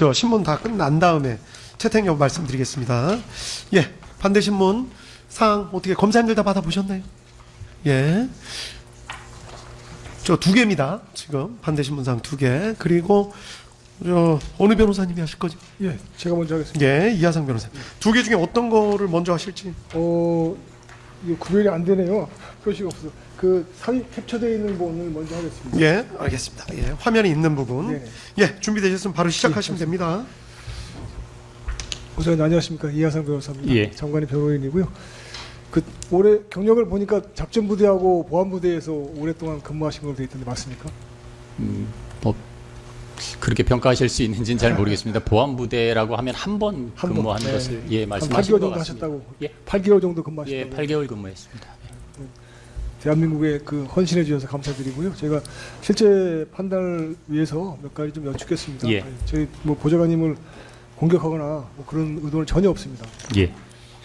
저 신문 다 끝난 다음에 채택 여부 말씀드리겠습니다. 예, 반대 신문 사항 어떻게 검사님들 다 받아보셨나요? 예, 저 2개입니다. 지금 반대 신문 사항 2개. 그리고 저 어느 변호사님이 하실 거죠? 예, 제가 먼저 하겠습니다. 예, 이하상 변호사. 2개 중에 어떤 거를 먼저 하실지. 이거 구별이 안 되네요. 표시가 없어. 그 사진 캡처되어 있는 부분을 먼저 하겠습니다. 예, 알겠습니다. 예, 화면에 있는 부분. 네. 예, 준비되셨으면 바로 시작하시면 됩니다. 우선 안녕하십니까, 이하상 변호사입니다. 예. 장관의 변호인이고요. 그 올해 경력을 보니까 작전부대하고 보안부대에서 오랫동안 근무하신 걸로 돼 있던데 맞습니까? 뭐 그렇게 평가하실 수 있는지는 잘 모르겠습니다. 보안부대라고 하면 한 번 한 근무한 번, 네. 것을 예 한 말씀하신 8개월 것 정도 같습니다. 하셨다고. 예, 8개월 정도 예, 근무하셨다고. 8개월 근무했습니다. 대한민국에 그 헌신해 주셔서 감사드리고요. 제가 실제 판단을 위해서 몇 가지 좀 여쭙겠습니다. 예. 저희 뭐 보좌관님을 공격하거나 뭐 그런 의도는 전혀 없습니다. 예,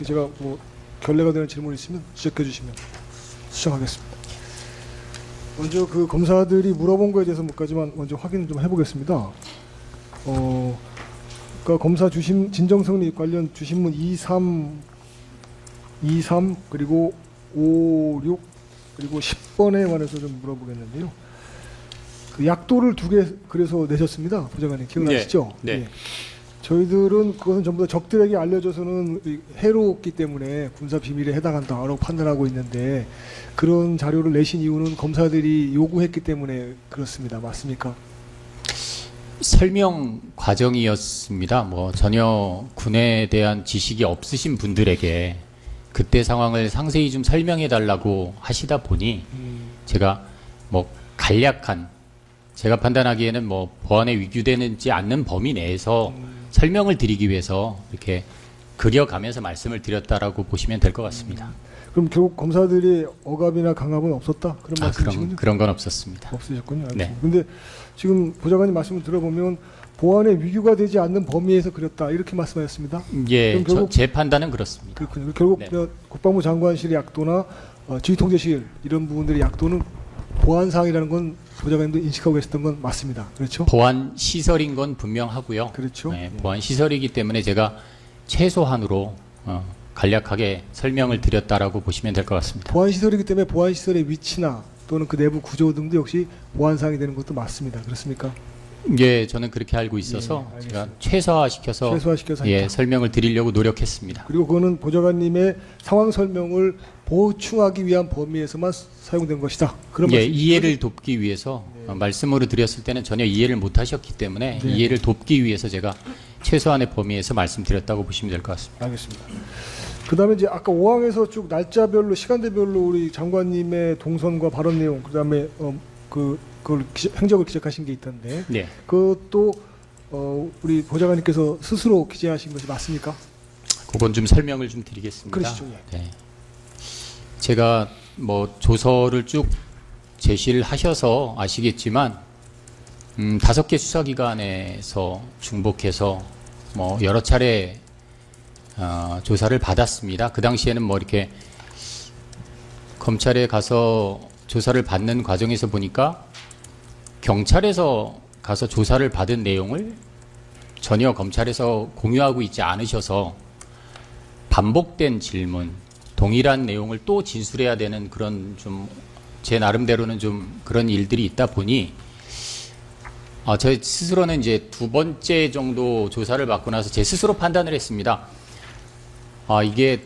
제가 뭐 결례가 되는 질문 있으면 지적해 주시면 수정하겠습니다. 먼저 그 검사들이 물어본 거에 대해서 몇 가지만 먼저 확인을 좀 해보겠습니다. 그러니까 검사 주심 진정성립 관련 주신문 23 그리고 5, 6 그리고 10번에 관해서 좀 물어보겠는데요. 그 약도를 2개 그래서 내셨습니다. 부장관님 기억나시죠? 네. 예. 저희들은 그것은 전부 다 적들에게 알려져서는 해롭기 때문에 군사 비밀에 해당한다라고 판단하고 있는데 그런 자료를 내신 이유는 검사들이 요구했기 때문에 그렇습니다. 맞습니까? 설명 과정이었습니다. 뭐 전혀 군에 대한 지식이 없으신 분들에게 그때 상황을 상세히 좀 설명해 달라고 하시다 보니 제가 뭐 간략한 제가 판단하기에는 뭐 보안에 위규되지 않는 범위 내에서 설명을 드리기 위해서 이렇게 그려가면서 말씀을 드렸다라고 보시면 될 것 같습니다. 그럼 결국 검사들이 억압이나 강압은 없었다? 그런 말씀이시군요? 그런 건 없었습니다. 없으셨군요. 네. 근데 지금 보좌관님 말씀을 들어보면 보안에 위규가 되지 않는 범위에서 그렸다 이렇게 말씀하셨습니다. 예, 그럼 결국- 제 판단은 그렇습니다. 그렇군요. 결국 네. 국방부 장관실의 약도나 지휘통제실 이런 부분들의 약도는 보안 사항이라는 건 보좌관님도 인식하고 계셨던 건 맞습니다. 그렇죠? 보안 시설인 건 분명하고요. 그렇죠. 네, 보안 시설이기 때문에 제가 최소한으로 간략하게 설명을 드렸다라고 보시면 될 것 같습니다. 보안 시설이기 때문에 보안 시설의 위치나 또는 그 내부 구조 등도 역시 보안 사항이 되는 것도 맞습니다. 그렇습니까? 예, 저는 그렇게 알고 있어서 예, 제가 최소화시켜서 최소화시켜서 예, 했다. 설명을 드리려고 노력했습니다. 그리고 그거는 보좌관님의 상황 설명을 보충하기 위한 범위에서만 사용된 것이다. 그런 예, 말씀이시죠? 이해를 돕기 위해서 말씀으로 드렸을 때는 전혀 이해를 못 하셨기 때문에 네. 이해를 돕기 위해서 제가 최소한의 범위에서 말씀드렸다고 보시면 될 것 같습니다. 알겠습니다. 그다음에 이제 아까 5항에서 쭉 날짜별로 시간대별로 우리 장관님의 동선과 발언 내용 그다음에 그걸 행적을 기재하신 게 있던데 네. 그것도 우리 보좌관님께서 스스로 기재하신 것이 맞습니까? 그건 좀 설명을 좀 드리겠습니다. 그러시죠, 예. 네. 제가 뭐 조서를 쭉 제시를 하셔서 아시겠지만 5개 수사기관에서 중복해서 뭐 여러 차례 조사를 받았습니다. 그 당시에는 뭐 이렇게 검찰에 가서 조사를 받는 과정에서 보니까 경찰에서 가서 조사를 받은 내용을 전혀 검찰에서 공유하고 있지 않으셔서 반복된 질문, 동일한 내용을 또 진술해야 되는 그런 좀 제 나름대로는 좀 그런 일들이 있다 보니 저 스스로는 이제 2번째 정도 조사를 받고 나서 제 스스로 판단을 했습니다. 이게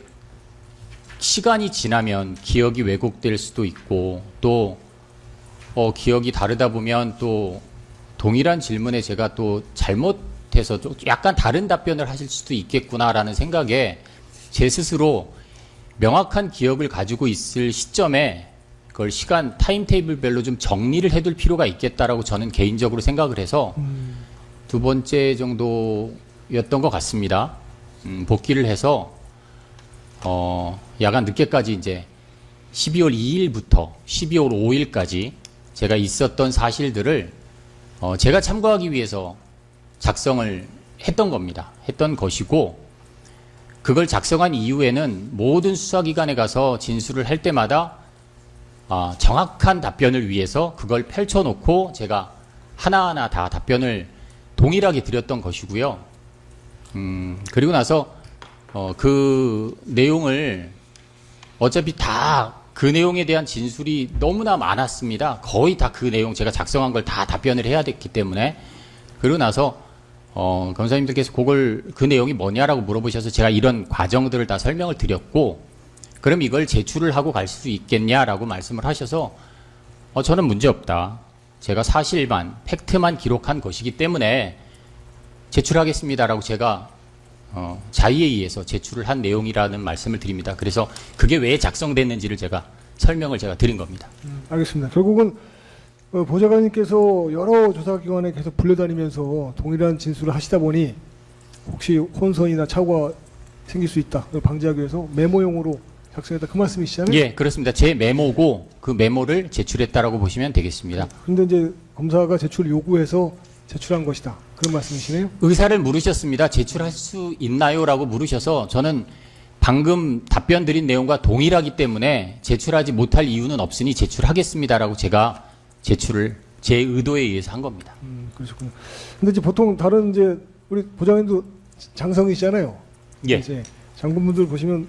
시간이 지나면 기억이 왜곡될 수도 있고 또 기억이 다르다 보면 또 동일한 질문에 제가 또 잘못해서 좀 약간 다른 답변을 하실 수도 있겠구나라는 생각에 제 스스로 명확한 기억을 가지고 있을 시점에 그걸 시간 타임테이블별로 좀 정리를 해둘 필요가 있겠다라고 저는 개인적으로 생각을 해서 2번째 정도였던 것 같습니다. 복귀를 해서 야간 늦게까지 이제 12월 2일부터 12월 5일까지 제가 있었던 사실들을 제가 참고하기 위해서 작성을 했던 겁니다. 했던 것이고 그걸 작성한 이후에는 모든 수사기관에 가서 진술을 할 때마다 정확한 답변을 위해서 그걸 펼쳐놓고 제가 하나하나 다 답변을 동일하게 드렸던 것이고요. 그리고 나서 그 내용을 어차피 다 그 내용에 대한 진술이 너무나 많았습니다. 거의 다 그 내용 제가 작성한 걸 다 답변을 해야 됐기 때문에. 그리고 나서 검사님들께서 그 내용이 뭐냐라고 물어보셔서 제가 이런 과정들을 다 설명을 드렸고, 그럼 이걸 제출을 하고 갈 수 있겠냐라고 말씀을 하셔서 저는 문제 없다. 제가 사실만, 팩트만 기록한 것이기 때문에 제출하겠습니다라고 제가 자의에 의해서 제출을 한 내용이라는 말씀을 드립니다. 그래서 그게 왜 작성됐는지를 제가 설명을 제가 드린 겁니다. 알겠습니다. 결국은 보좌관님께서 여러 조사기관에 계속 불려다니면서 동일한 진술을 하시다 보니 혹시 혼선이나 착오가 생길 수 있다. 그걸 방지하기 위해서 메모용으로 작성했다. 그 말씀이시잖아요? 예, 그렇습니다. 제 메모고 그 메모를 제출했다라고 보시면 되겠습니다. 그런데 이제 검사가 제출을 요구해서 제출한 것이다. 그런 말씀이시네요? 의사를 물으셨습니다. 제출할 수 있나요? 라고 물으셔서 저는 방금 답변 드린 내용과 동일하기 때문에 제출하지 못할 이유는 없으니 제출하겠습니다라고 제가 제출을 제 의도에 의해서 한 겁니다. 그러셨군요. 근데 이제 보통 다른 이제 우리 보좌관님도 장성이시잖아요. 예. 이제 장군분들 보시면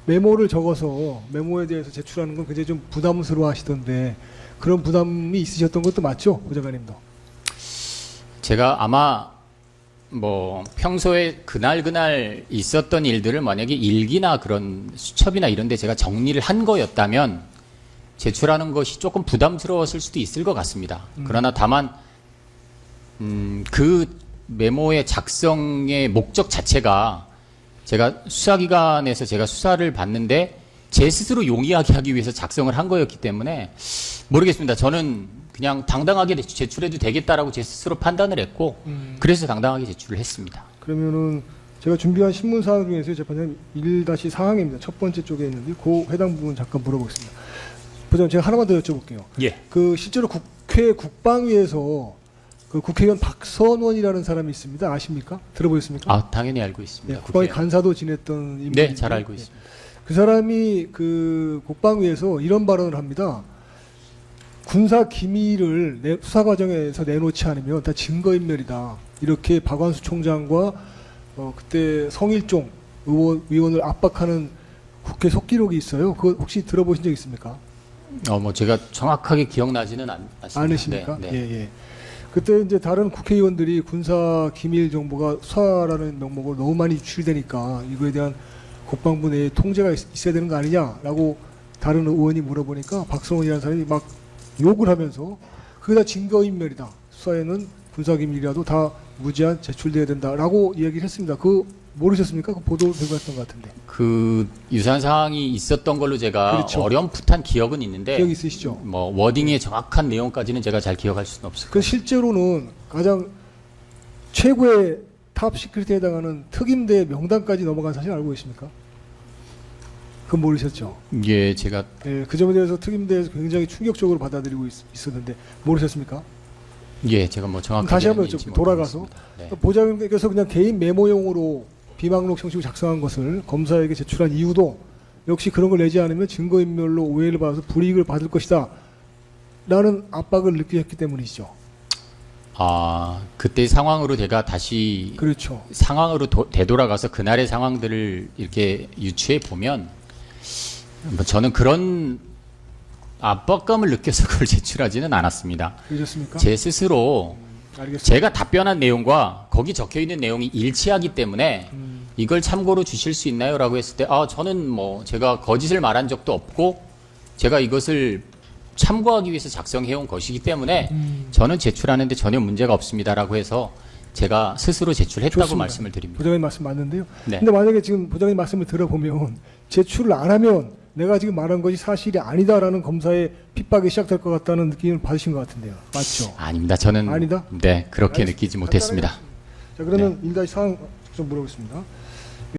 메모를 적어서 메모에 대해서 제출하는 건 굉장히 좀 부담스러워 하시던데 그런 부담이 있으셨던 것도 맞죠? 보좌관님도. 제가 아마 뭐 평소에 그날 있었던 일들을 만약에 일기나 그런 수첩이나 이런 데 제가 정리를 한 거였다면 제출하는 것이 조금 부담스러웠을 수도 있을 것 같습니다. 그러나 다만 그 메모의 작성의 목적 자체가 제가 수사기관에서 제가 수사를 받는데 제 스스로 용이하게 하기 위해서 작성을 한 거였기 때문에 모르겠습니다. 저는 그냥 당당하게 제출해도 되겠다라고 제 스스로 판단을 했고 그래서 당당하게 제출을 했습니다. 그러면은 제가 준비한 신문 사항 중에서 재판장 1-4항입니다. 첫 번째 쪽에 있는데 그 해당 부분 잠깐 물어보겠습니다. 보자면 제가 하나만 더 여쭤볼게요. 예. 그 실제로 국회 국방위에서 그 국회의원 박선원이라는 사람이 있습니다. 아십니까? 들어보셨습니까? 아, 당연히 알고 있습니다. 네, 국방위 국회의원. 간사도 지냈던 인물인데 네, 잘 알고 있습니다. 그 사람이 그 국방위에서 이런 발언을 합니다. 군사 기밀을 수사 과정에서 내놓지 않으면 다 증거인멸이다. 이렇게 박완수 총장과 그때 성일종 의원을 압박하는 국회 속기록이 있어요. 그거 혹시 들어보신 적 있습니까? 뭐 제가 정확하게 기억나지는 않습니다. 않으십니까? 네, 네. 예, 예. 그때 이제 다른 국회의원들이 군사 기밀 정보가 수사라는 명목으로 너무 많이 유출되니까 이거에 대한 국방부 내에 통제가 있어야 되는 거 아니냐라고 다른 의원이 물어보니까 박성원이라는 사람이 막 욕을 하면서 그게 다 증거인멸이다. 수사에는 군사기밀이라도 다 무제한 제출돼야 된다라고 이야기를 했습니다. 그 모르셨습니까? 그 보도된 것 같던 것 같은데. 그 유사한 상황이 있었던 걸로 제가 그렇죠. 어렴풋한 기억은 있는데 기억 있으시죠? 뭐 워딩의 정확한 내용까지는 제가 잘 기억할 수는 없을 그 것 실제로는 가장 최고의 탑 시크릿에 해당하는 특임대 명단까지 넘어간 사실 알고 계십니까? 그건 모르셨죠? 같아요. 예, 제가 예, 그 점에 대해서 특임대에서 굉장히 충격적으로 받아들이고 있었는데 모르셨습니까? 예, 제가 뭐 정확하게 다시 한번 아닌지 여쭤볼게요. 돌아가서 모르겠습니다. 네. 보좌관님께서 그냥 개인 메모용으로 비망록 형식으로 작성한 것을 검사에게 제출한 이유도 역시 그런 걸 내지 않으면 증거인멸로 오해를 받아서 불이익을 받을 것이다 라는 압박을 느끼셨기 때문이죠. 아, 그때 상황으로 제가 다시 그렇죠. 상황으로 되돌아가서 그날의 상황들을 이렇게 유추해 보면 뭐 저는 그런 압박감을 느껴서 그걸 제출하지는 않았습니다. 그러셨습니까? 제 스스로 알겠습니다. 제가 답변한 내용과 거기 적혀 있는 내용이 일치하기 때문에 이걸 참고로 주실 수 있나요? 라고 했을 때 저는 뭐 제가 거짓을 말한 적도 없고 제가 이것을 참고하기 위해서 작성해온 것이기 때문에 저는 제출하는데 전혀 문제가 없습니다라고 해서 제가 스스로 제출했다고 좋습니다. 말씀을 드립니다. 보좌관님 말씀 맞는데요. 네. 근데 만약에 지금 보좌관님 말씀을 들어보면 제출을 안 하면 내가 지금 말한 것이 사실이 아니다라는 검사의 핍박이 시작될 것 같다는 느낌을 받으신 것 같은데요. 맞죠? 아닙니다. 저는 아니다? 네, 그렇게 알겠습니다. 느끼지 못했습니다. 자, 그러면 1-4항 좀 물어보겠습니다.